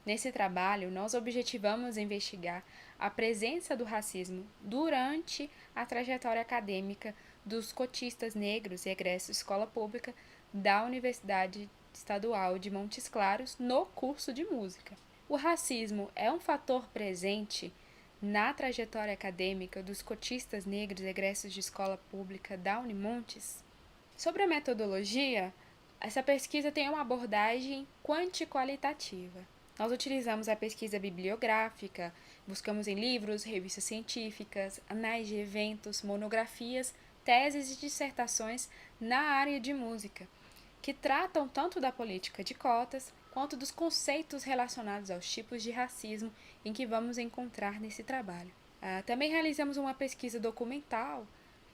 Nesse trabalho, nós objetivamos investigar a presença do racismo durante a trajetória acadêmica dos cotistas negros e egressos de escola pública da Universidade Estadual de Montes Claros no curso de música. O racismo é um fator presente na trajetória acadêmica dos cotistas negros egressos de escola pública da Unimontes? Sobre a metodologia, essa pesquisa tem uma abordagem quanti-qualitativa. Nós utilizamos a pesquisa bibliográfica, buscamos em livros, revistas científicas, anais de eventos, monografias, teses e dissertações na área de música, que tratam tanto da política de cotas quanto dos conceitos relacionados aos tipos de racismo em que vamos encontrar nesse trabalho. Também realizamos uma pesquisa documental,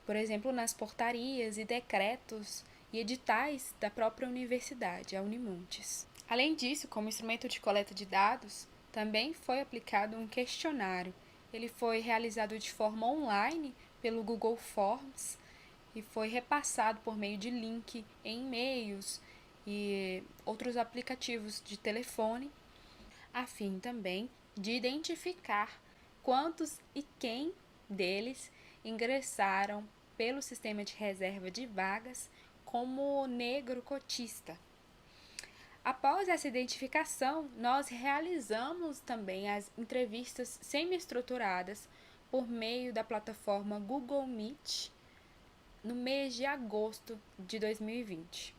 por exemplo, nas portarias e decretos e editais da própria universidade, a Unimontes. Além disso, como instrumento de coleta de dados, também foi aplicado um questionário. Ele foi realizado de forma online pelo Google Forms e foi repassado por meio de link em e-mails e outros aplicativos de telefone, a fim também de identificar quantos e quem deles ingressaram pelo sistema de reserva de vagas como negro cotista. Após essa identificação, nós realizamos também as entrevistas semi-estruturadas por meio da plataforma Google Meet no mês de agosto de 2020.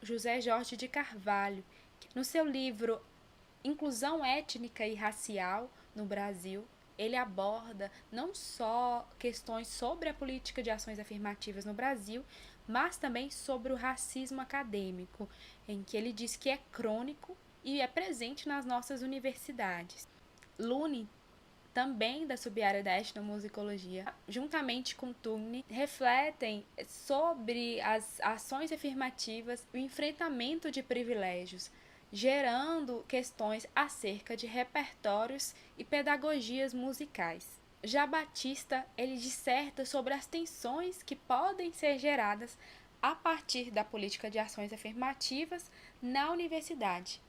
José Jorge de Carvalho, no seu livro Inclusão Étnica e Racial no Brasil, ele aborda não só questões sobre a política de ações afirmativas no Brasil, mas também sobre o racismo acadêmico, em que ele diz que é crônico e é presente nas nossas universidades. Lune, também da subárea da etnomusicologia, juntamente com Tugni, refletem sobre as ações afirmativas e o enfrentamento de privilégios, gerando questões acerca de repertórios e pedagogias musicais. Já Batista, ele disserta sobre as tensões que podem ser geradas a partir da política de ações afirmativas na universidade.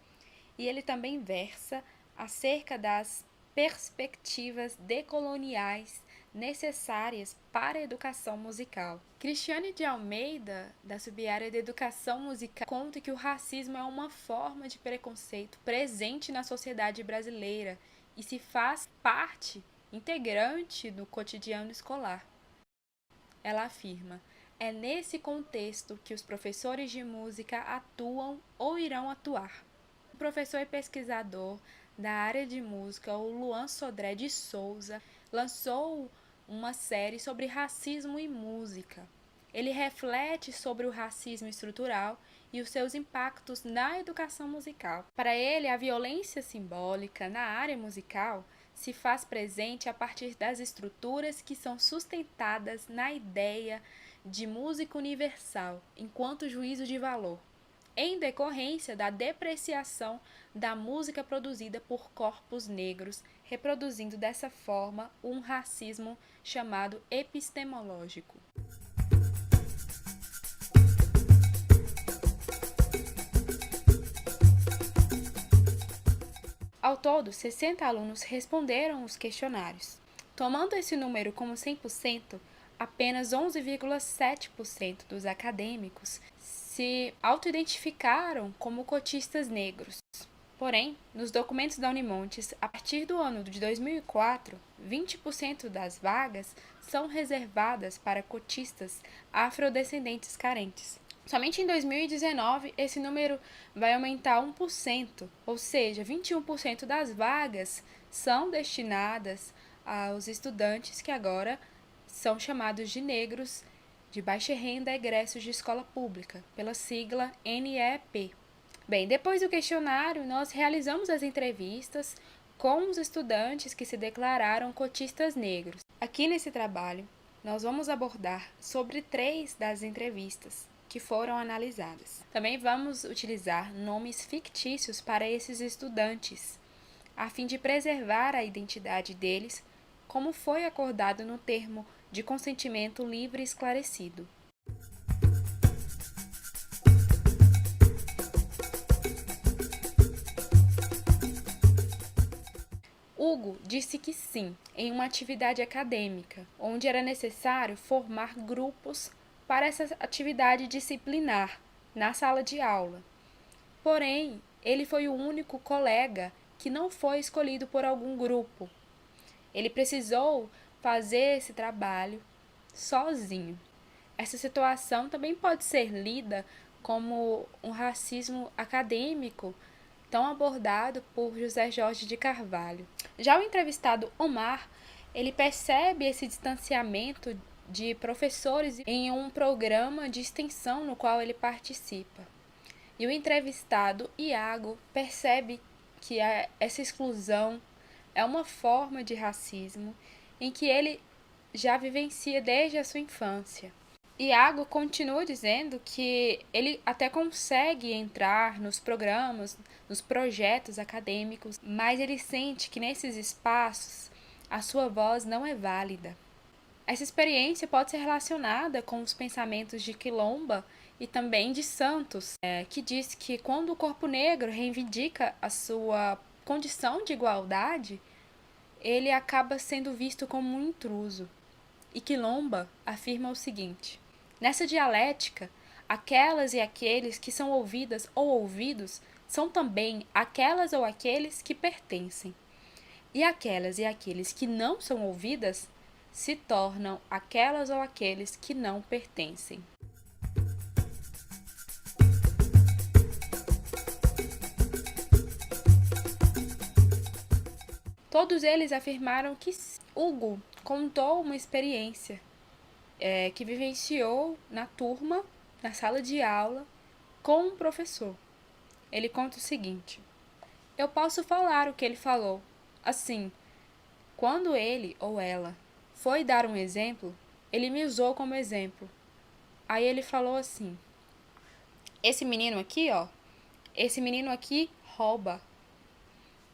E ele também versa acerca das perspectivas decoloniais necessárias para a educação musical. Cristiane de Almeida, da subárea de educação musical, conta que o racismo é uma forma de preconceito presente na sociedade brasileira e se faz parte integrante do cotidiano escolar. Ela afirma: é nesse contexto que os professores de música atuam ou irão atuar. O professor e pesquisador da área de música, o Luan Sodré de Souza, lançou uma série sobre racismo e música. Ele reflete sobre o racismo estrutural e os seus impactos na educação musical. Para ele, a violência simbólica na área musical se faz presente a partir das estruturas que são sustentadas na ideia de música universal, enquanto juízo de valor, em decorrência da depreciação da música produzida por corpos negros, reproduzindo dessa forma um racismo chamado epistemológico. Ao todo, 60 alunos responderam os questionários. Tomando esse número como 100%, apenas 11,7% dos acadêmicos se autoidentificaram como cotistas negros. Porém, nos documentos da Unimontes, a partir do ano de 2004, 20% das vagas são reservadas para cotistas afrodescendentes carentes. Somente em 2019, esse número vai aumentar 1%, ou seja, 21% das vagas são destinadas aos estudantes que agora são chamados de negros de baixa renda egressos de escola pública, pela sigla NEP. Bem, depois do questionário, nós realizamos as entrevistas com os estudantes que se declararam cotistas negros. Aqui nesse trabalho, nós vamos abordar sobre 3 das entrevistas que foram analisadas. Também vamos utilizar nomes fictícios para esses estudantes, a fim de preservar a identidade deles, como foi acordado no termo de consentimento livre e esclarecido. Hugo disse que sim, em uma atividade acadêmica, onde era necessário formar grupos para essa atividade disciplinar na sala de aula. Porém, ele foi o único colega que não foi escolhido por algum grupo. Ele precisou fazer esse trabalho sozinho. Essa situação também pode ser lida como um racismo acadêmico, tão abordado por José Jorge de Carvalho. Já o entrevistado Omar, ele percebe esse distanciamento de professores em um programa de extensão no qual ele participa. E o entrevistado Iago percebe que essa exclusão é uma forma de racismo em que ele já vivencia desde a sua infância. Iago continua dizendo que ele até consegue entrar nos programas, nos projetos acadêmicos, mas ele sente que nesses espaços a sua voz não é válida. Essa experiência pode ser relacionada com os pensamentos de Quilomba e também de Santos, que diz que quando o corpo negro reivindica a sua condição de igualdade, ele acaba sendo visto como um intruso. E Quilomba afirma o seguinte: nessa dialética, aquelas e aqueles que são ouvidas ou ouvidos são também aquelas ou aqueles que pertencem. E aquelas e aqueles que não são ouvidas se tornam aquelas ou aqueles que não pertencem. Todos eles afirmaram que Hugo contou uma experiência que vivenciou na turma, na sala de aula, com um professor. Ele conta o seguinte: eu posso falar o que ele falou. Assim, quando ele ou ela foi dar um exemplo, ele me usou como exemplo. Aí ele falou assim: esse menino aqui rouba.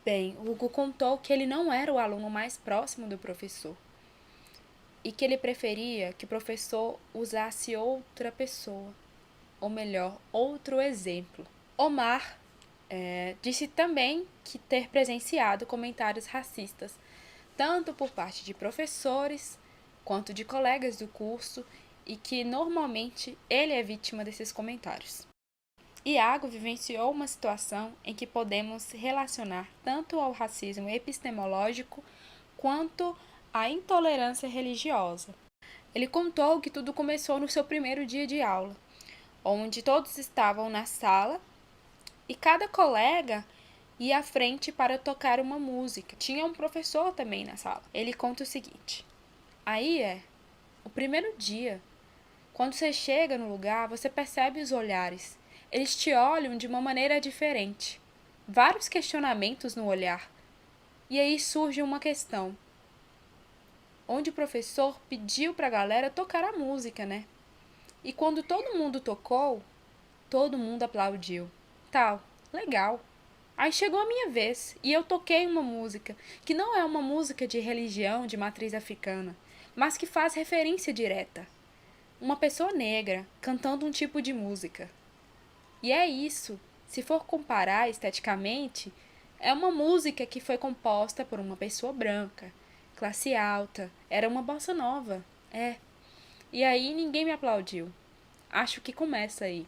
Bem, Hugo contou que ele não era o aluno mais próximo do professor e que ele preferia que o professor usasse outra pessoa, ou melhor, outro exemplo. Omar disse também que ter presenciado comentários racistas, tanto por parte de professores quanto de colegas do curso, e que normalmente ele é vítima desses comentários. Iago vivenciou uma situação em que podemos relacionar tanto ao racismo epistemológico quanto à intolerância religiosa. Ele contou que tudo começou no seu primeiro dia de aula, onde todos estavam na sala e cada colega ia à frente para tocar uma música. Tinha um professor também na sala. Ele conta o seguinte: aí o primeiro dia. Quando você chega no lugar, você percebe os olhares. Eles te olham de uma maneira diferente. Vários questionamentos no olhar. E aí surge uma questão, onde o professor pediu para a galera tocar a música, né? E quando todo mundo tocou, todo mundo aplaudiu. Tal, legal. Aí chegou a minha vez e eu toquei uma música, que não é uma música de religião de matriz africana, mas que faz referência direta. Uma pessoa negra cantando um tipo de música. E é isso, se for comparar esteticamente, é uma música que foi composta por uma pessoa branca, classe alta, era uma bossa nova, E aí ninguém me aplaudiu. Acho que começa aí.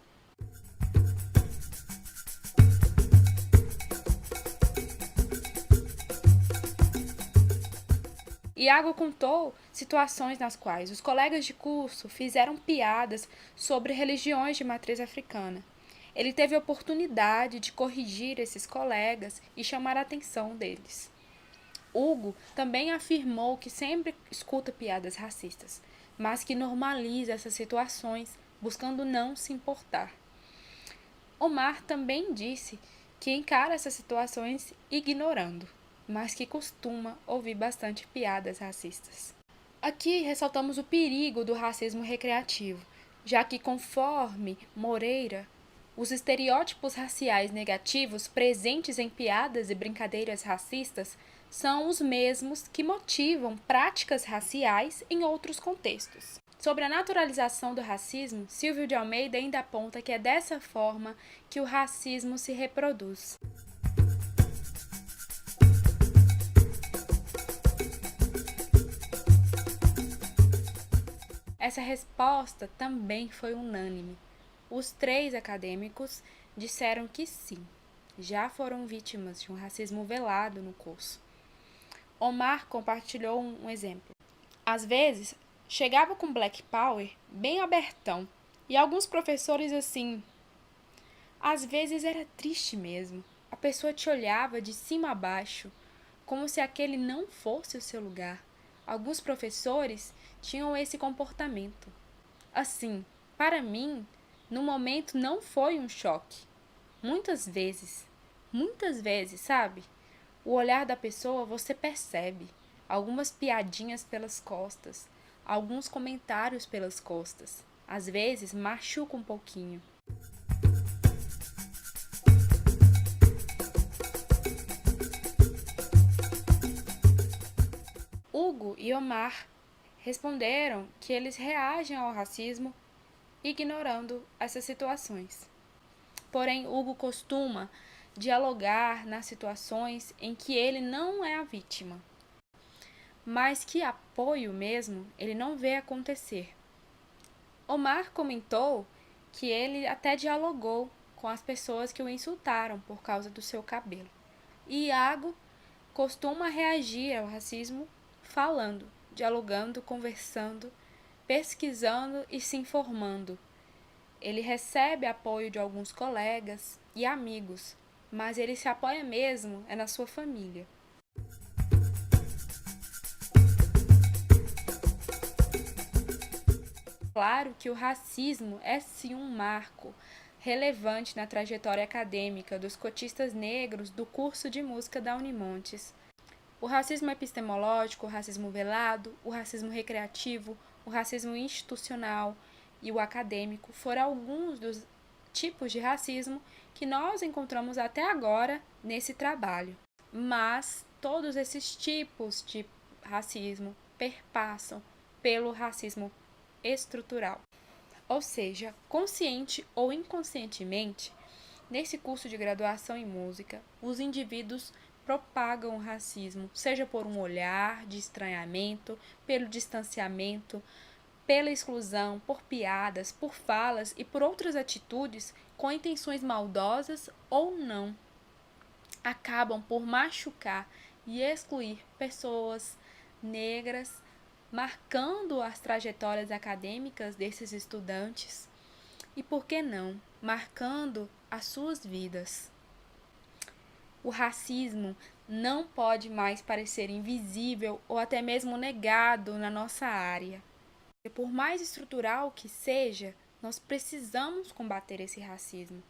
Iago contou situações nas quais os colegas de curso fizeram piadas sobre religiões de matriz africana. Ele teve a oportunidade de corrigir esses colegas e chamar a atenção deles. Hugo também afirmou que sempre escuta piadas racistas, mas que normaliza essas situações, buscando não se importar. Omar também disse que encara essas situações ignorando, mas que costuma ouvir bastante piadas racistas. Aqui ressaltamos o perigo do racismo recreativo, já que, conforme Moreira, os estereótipos raciais negativos presentes em piadas e brincadeiras racistas são os mesmos que motivam práticas raciais em outros contextos. Sobre a naturalização do racismo, Silvio de Almeida ainda aponta que é dessa forma que o racismo se reproduz. Essa resposta também foi unânime. Os 3 acadêmicos disseram que sim, já foram vítimas de um racismo velado no curso. Omar compartilhou um exemplo. Às vezes, chegava com Black Power bem abertão, e alguns professores assim. Às vezes era triste mesmo. A pessoa te olhava de cima a baixo, como se aquele não fosse o seu lugar. Alguns professores tinham esse comportamento. Assim, para mim, no momento não foi um choque. Muitas vezes, sabe? O olhar da pessoa você percebe. Algumas piadinhas pelas costas, alguns comentários pelas costas. Às vezes machuca um pouquinho. Hugo e Omar responderam que eles reagem ao racismo ignorando essas situações. Porém, Hugo costuma dialogar nas situações em que ele não é a vítima, mas que apoio mesmo ele não vê acontecer. Omar comentou que ele até dialogou com as pessoas que o insultaram por causa do seu cabelo. E Iago costuma reagir ao racismo falando, dialogando, conversando, pesquisando e se informando. Ele recebe apoio de alguns colegas e amigos, mas ele se apoia mesmo na sua família. Claro que o racismo é sim um marco relevante na trajetória acadêmica dos cotistas negros do curso de música da Unimontes. O racismo epistemológico, o racismo velado, o racismo recreativo, o racismo institucional e o acadêmico foram alguns dos tipos de racismo que nós encontramos até agora nesse trabalho. Mas todos esses tipos de racismo perpassam pelo racismo estrutural. Ou seja, consciente ou inconscientemente, nesse curso de graduação em música, os indivíduos propagam o racismo, seja por um olhar de estranhamento, pelo distanciamento, pela exclusão, por piadas, por falas e por outras atitudes com intenções maldosas ou não. Acabam por machucar e excluir pessoas negras, marcando as trajetórias acadêmicas desses estudantes e, por que não, marcando as suas vidas. O racismo não pode mais parecer invisível ou até mesmo negado na nossa área. E por mais estrutural que seja, nós precisamos combater esse racismo.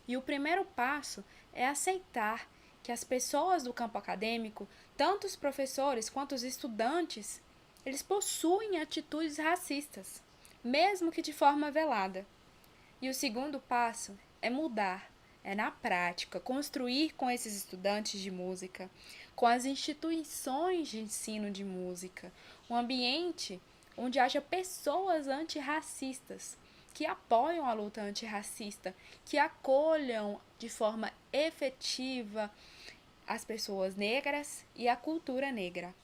E o primeiro passo é aceitar que as pessoas do campo acadêmico, tanto os professores quanto os estudantes, eles possuem atitudes racistas, mesmo que de forma velada. E o segundo passo é mudar, é na prática, construir com esses estudantes de música, com as instituições de ensino de música, um ambiente onde haja pessoas antirracistas, que apoiam a luta antirracista, que acolham de forma efetiva as pessoas negras e a cultura negra.